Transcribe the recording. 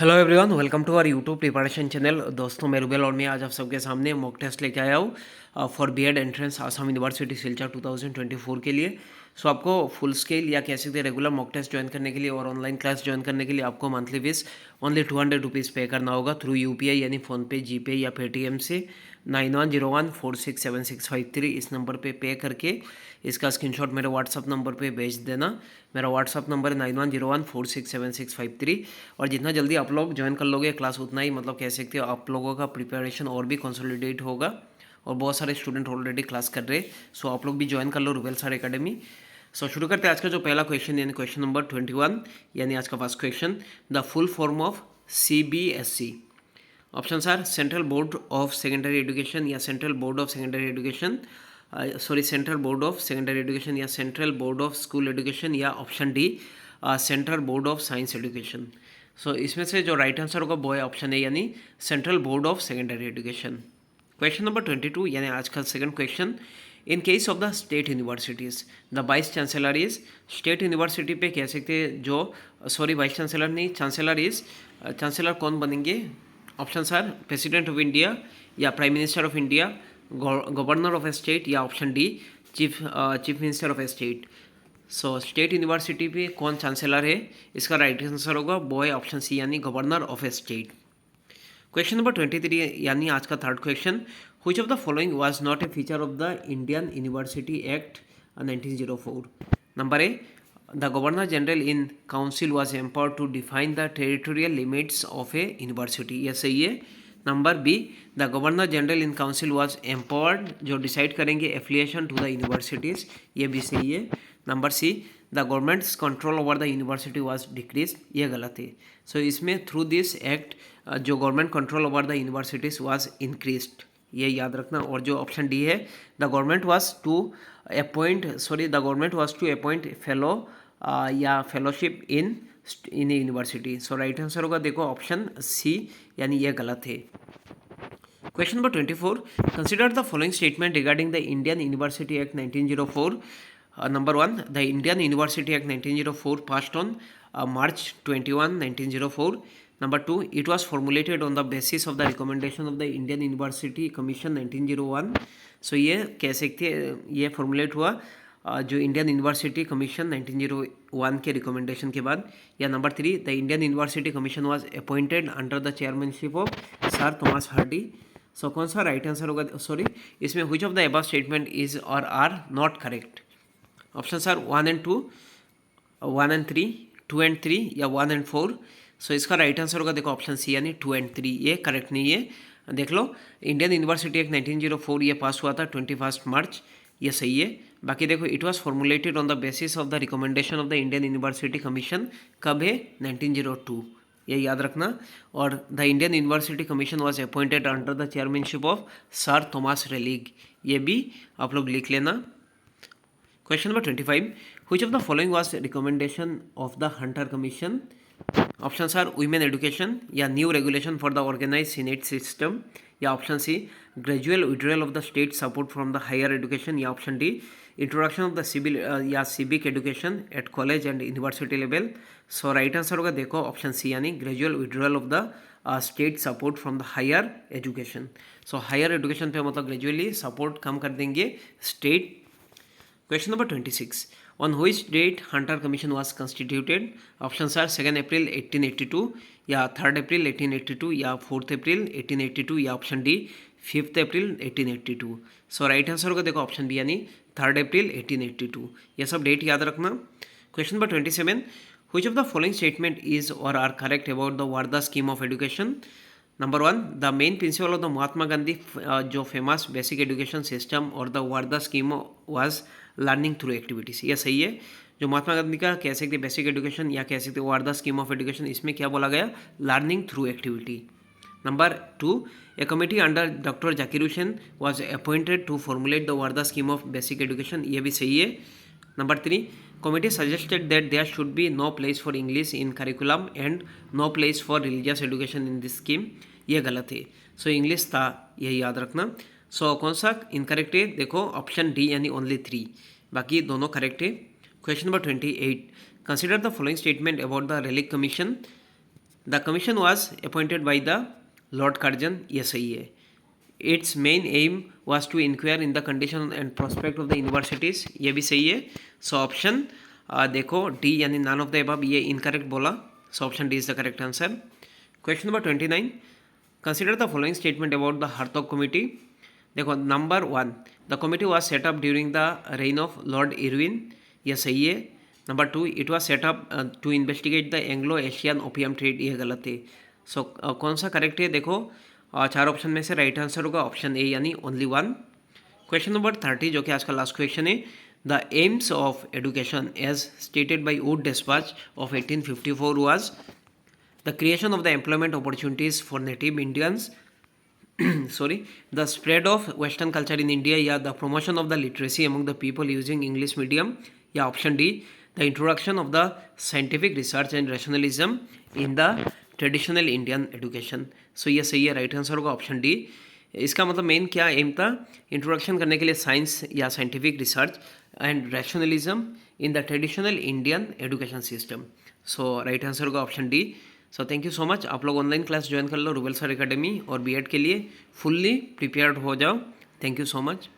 Hello everyone, welcome to our YouTube preparation channel. दोस्तों, मैं रुबेल और मैं आज आप सबके सामने मॉक टेस्ट लेके आया हूँ for B Ed entrance Assam university Silchar 2024 के लिए। सो आपको फुल स्केल या कह सकते हैं रेगुलर मॉक टेस्ट ज्वाइन करने के लिए और ऑनलाइन क्लास ज्वाइन करने के लिए आपको मंथली फीस ओनली 200 रुपीज़ पे करना होगा थ्रू यूपीआई यानी फ़ोनपे, जीपे या पेटीएम से 9101467653 इस नंबर पे करके इसका स्क्रीनशॉट मेरे व्हाट्सअप नंबर पे भेज देना। मेरा व्हाट्सअप नंबर है 9101467653। और जितना जल्दी आप लोग ज्वाइन कर लोगे क्लास उतना ही मतलब कह सकते हो आप लोगों का प्रिपरेशन और भी कंसोलिडेट होगा और बहुत सारे स्टूडेंट ऑलरेडी क्लास कर रहे हैं। सो आप लोग भी ज्वाइन कर लो रुबेल सर एकेडमी। सो शुरू करते हैं आज का जो पहला क्वेश्चन यानी क्वेश्चन नंबर 21 यानी आज का first question, the full form of CBSE. Options are central board of secondary education या central board of secondary education, central board of secondary education या central board of school education या option D central board of science education. So इसमें से जो right answer होगा वो है option A यानी central board of secondary education. Question number 22 यानी आज का second question, in case of the state universities the vice chancellor is. State university पे कह सकते हैं जो वाइस चांसलर नहीं, चांसलर इज, चांसलर कौन बनेंगे? Option are president of India या prime minister of India, governor of a state या option D chief minister of a state. So state university पे कौन चांसलर है, इसका राइट आंसर होगा वो है ऑप्शन सी यानी governor of a state. Question number 23 यानी आज का third question, which of the following was not a feature of the Indian university act 1904। Number A, the governor general in council was empowered to define the territorial limits of a university, ये सही है। Number B, the governor general in council was empowered जो decide करेंगे affiliation to the universities, ये भी सही है। Number C, the governments control over the university was decrease, ये गलत है। सो इसमें थ्रू दिस एक्ट जो government control over the universities was increased, ये याद रखना। और जो ऑप्शन डी है, the government was to appoint fellow या fellowship in a university. So right answer होगा देखो ऑप्शन सी यानी ये गलत है। Question number 24, consider the following statement regarding the Indian university act 1904। Number 1, the Indian University Act 1904 passed on March 21, 1904. Number 2, it was formulated on the basis of the recommendation of the Indian University Commission 1901. So ये कह सकते हैं ये formulate हुआ जो Indian university commission 1901 के recommendation के बाद। या number 3, the Indian university commission was appointed under the chairmanship of sir Thomas Hardy. So कौन सा राइट आंसर होगा? इसमें which of the above statement is और are not correct? Options are 1 and 2, 1 and 3, 2 and 3 या 1 and 4। सो इसका right answer होगा देखो option C यानी 2 and 3, ये करेक्ट नहीं है। देख लो, इंडियन यूनिवर्सिटी एक्ट 1904 ये पास हुआ था 21 मार्च, ये सही है। बाकी देखो, it was formulated on the basis of the recommendation of the Indian university commission, कब है? 1902, ये याद रखना। और the Indian university commission was appointed under the chairmanship of sir Thomas Raleigh, ये भी आप लोग लिख लेना। Question number 25, which of the following was recommendation of the Hunter Commission? Options are women education या new regulation for the organized senate system या option C gradual withdrawal of the state support from the higher education या option D introduction of the civil या civic education at college and university level। so right answer होगा देखो option C यानी gradual withdrawal of the state support from the higher education। so higher education पे मतलब gradually support कम कर देंगे state। Question number 26, on which date Hunter Commission was constituted? Options are 2nd April 1882 या 3rd April 1882 या 4th April 1882 या option D 5th April 1882। सो right answer होगा देखो option B यानी 3rd April 1882, ये सब डेट याद रखना। Question number 27, which of the following statement is or are correct about the Varda scheme of education? Number 1, the main principle of the Mahatma Gandhi जो famous basic education system और the Wardha scheme was learning through activities, ये सही है। जो महात्मा गांधी का कह सकते basic education या कह सकते वारदा स्कीम ऑफ एजुकेशन, इसमें क्या बोला गया? Learning through activity. Number 2, a committee under doctor Zakir Hussain was appointed to formulate the Wardha scheme of basic education, ये भी सही है। Number 3, committee suggested that there should be no place for English in curriculum and no place for religious education in this scheme, ये गलत है। So English था, ये याद रखना। सो कौन सा इनकरेक्ट है? देखो ऑप्शन डी यानी ओनली 3, बाकी दोनों करेक्ट है। Question number 28, consider the following statement about the Raleigh commission. The commission was appointed by the lord Curzon, ये सही है. Its main aim was to inquire in the condition and prospect of the universities, ये भी सही है. So option देखो D यानी none of the above, ये इनकरेक्ट बोला. So option D is the correct answer. Question number 29, consider the following statement about the Hartog committee. देखो number 1, the committee was set up during the reign of lord Irwin, यह सही है. Number 2, it was set up to investigate the Anglo Asian opium trade, ये गलत है. सो कौन सा correct है देखो, 4 ऑप्शन में से राइट आंसर होगा ऑप्शन ए यानी ओनली 1. क्वेश्चन नंबर 30 जो कि आज का लास्ट क्वेश्चन है, the aims of education as stated by Wood dispatch of 1854 was the creation of the employment opportunities for native Indians, sorry, the spread of western culture in India, या the promotion of the literacy among the people using English medium, या option D, the introduction of the scientific research and rationalism in the traditional Indian education. So ये सही है, right answer होगा option D. इसका मतलब main क्या M था, introduction करने के लिए साइंस या scientific research and rationalism in the traditional Indian education system. So right answer होगा option D. So thank you so much. आप लोग ऑनलाइन क्लास ज्वाइन कर लो रूबेल सर एकेडमी, और बीएड के लिए फुल्ली प्रिपेयर्ड हो जाओ. Thank you so much.